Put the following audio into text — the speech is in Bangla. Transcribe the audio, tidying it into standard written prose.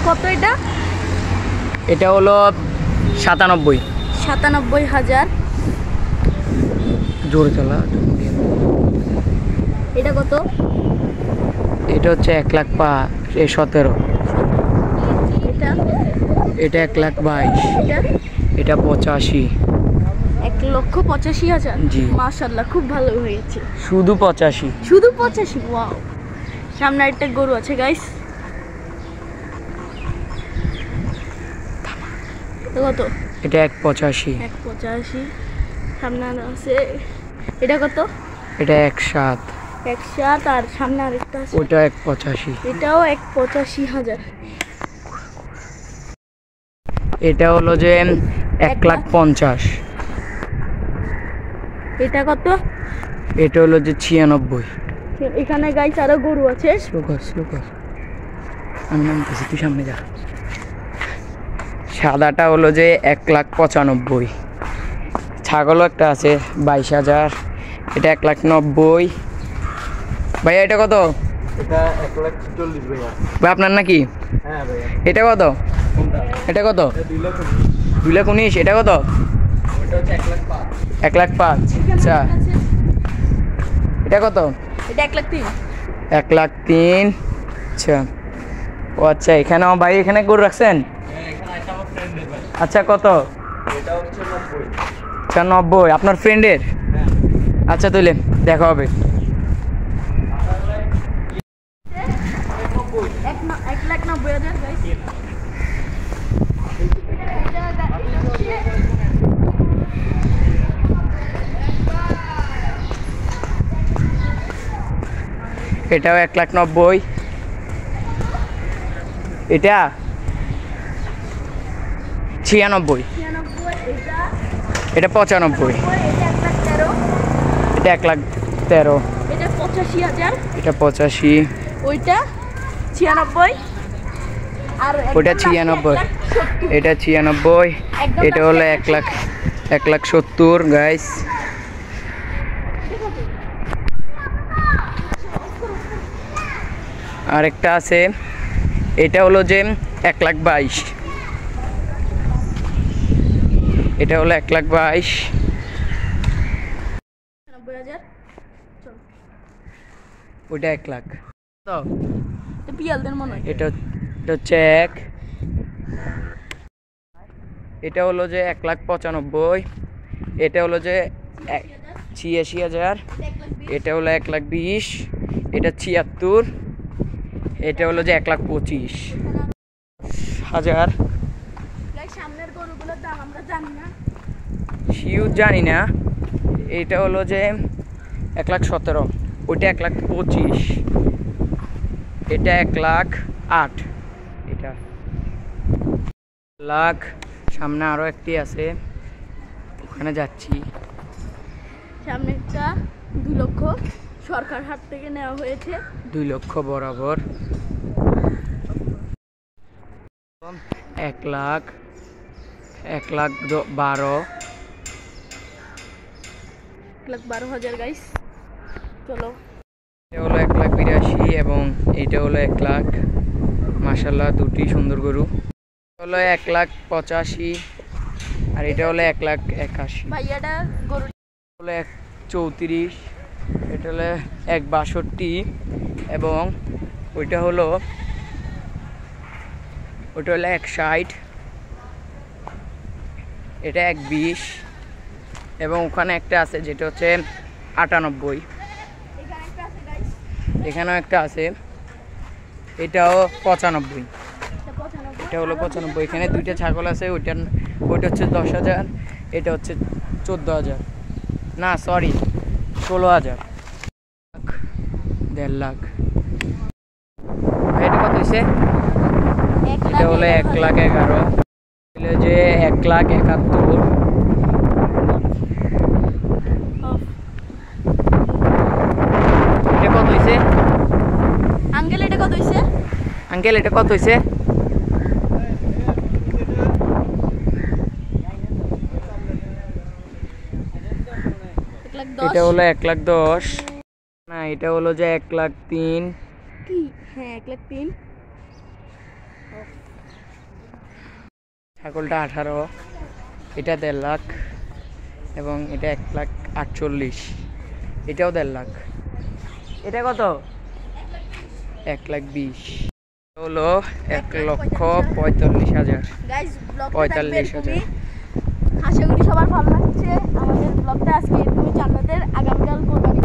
কত এটা? এটা হলো 97। 97,000। জোরে চালা। এটা কত? এটা হচ্ছে 1,17,000। এটা এটা 1,22,000। এটা এটা 85। 1,85,000। জি। মাশাআল্লাহ, খুব ভালো হয়েছে। শুধু 85। শুধু 85? ওয়াও। সামনে একটা গরু আছে গাইস। কত? এটা 1,85। 1,85। সামনে আছে। এটা কত? এটা 1,07। 1,07। আর সামনে আরেকটা আছে, ওটা 1,85। এটাও 1,85,000। এটা হলো যে 1,50,000। এটা কত? এটা হলো যে 96। এখানে গাইস আরো গরু আছে। স্লো কর। আমি নামতেছি, তুই সামনে যা। সাদাটা হলো যে 1,95,000। ছাগলও একটা আছে 22,000। এটা 1,90,000। ভাইয়া এটা কত? এটা 1,40,000 ভাইয়া। ভাই আপনার নাকি? হ্যাঁ ভাইয়া। এটা কত? এটা কত? 2,19,000। এটা কত? ওটা হচ্ছে 1,05,000। 1,05,000। আচ্ছা, এটা কত? এটা 1,03,000। 1,03,000। আচ্ছা, ও আচ্ছা, এখানে আমার ভাই এখানে গরু রাখছেন? হ্যাঁ, এখানে একটা আমার ফ্রেন্ডের ভাই। আচ্ছা, কত? এটা হচ্ছে 90। আচ্ছা, 90 আপনার ফ্রেন্ডের? হ্যাঁ। আচ্ছা, তাহলে দেখা হবে। 1,90,000 গাইস। এটাও 1,90,000। এটা 96। এটা 95। এটা 1,13,000। এটা 85,000। এটা 85। ওইটা 96। আর ওইটা 96। এটা 96। এটা হলো 1,70,000 গাইস। আরেকটা আছে, এটা হলো যে 1,22,000। এটা হলো 1,22,000। 90,000। ওইটা 1,00,000। তো এটা পিয়ালদের মনে হয়। এটা হচ্ছে এটা হলো যে 1,95,000। এটা হলো যে 86,000। এটা হলো 1,20,000। এটা 76। এটা হলো যে 1,25,000। সামনের গরুগুলোর দাম আমরা জানি না, শিওর জানি না। এটা হলো যে 1,17,000। ওইটা 1,25,000। এটা 1,08,000। এটা 1,00,000। সামনে আরো একটি আছে, ওখানে যাচ্ছি। সামনে একটা 2 লক্ষ সরকার হাট থেকে নেওয়া হয়েছে। 2 লক্ষ বরাবর। 1,00,000। 1,12,000। 1,12,000 গাইস। চলো। এটা হলো 1,82,000 এবং এইটা হলো 1,00,000। মাশাআল্লাহ, দুটি সুন্দর গরু। হলো 1,85,000 আর এটা হলো 1,81,000। ভাইয়াটা গরু হলো 1,34,000। এটা হলো 1,62,000 এবং ওইটা হলো 1,60,000। এটা 1,20,000 এবং ওখানে একটা আছে যেটা হচ্ছে 98,000। এখানেও একটা আছে, এটাও 95,000। এটা হলো 95,000। এখানে দুইটা ছাগল আছে, ওইটা হচ্ছে 10,000। এটা হচ্ছে 14,000। না সরি, 16,000। 1,50,000। এটা কত হয়েছে? এটা হলো 1,11,000। এটা যে 1,71,000। এটা কত হয়েছে আঙ্কেল? এটা কত হয়েছে আঙ্কেল? এটা কত হয়েছে? এটা হলো 1,10,000। না, এটা হলো যে 1,03,000। কি? হ্যাঁ, 1,03,000। ছাগলটা 18, এটা 1.5 লাখ এবং এটা 1,48,000, এটাও 1.5 লাখ। এটা কত? 1,20,000 হলো 1,45,000। গাইস ব্লগটা 45,000। আশা করি সবার ভালো লাগছে। আমাদের ব্লগটা আজকে এরকমই। জান্নাতের আগামীকাল কোরবানি।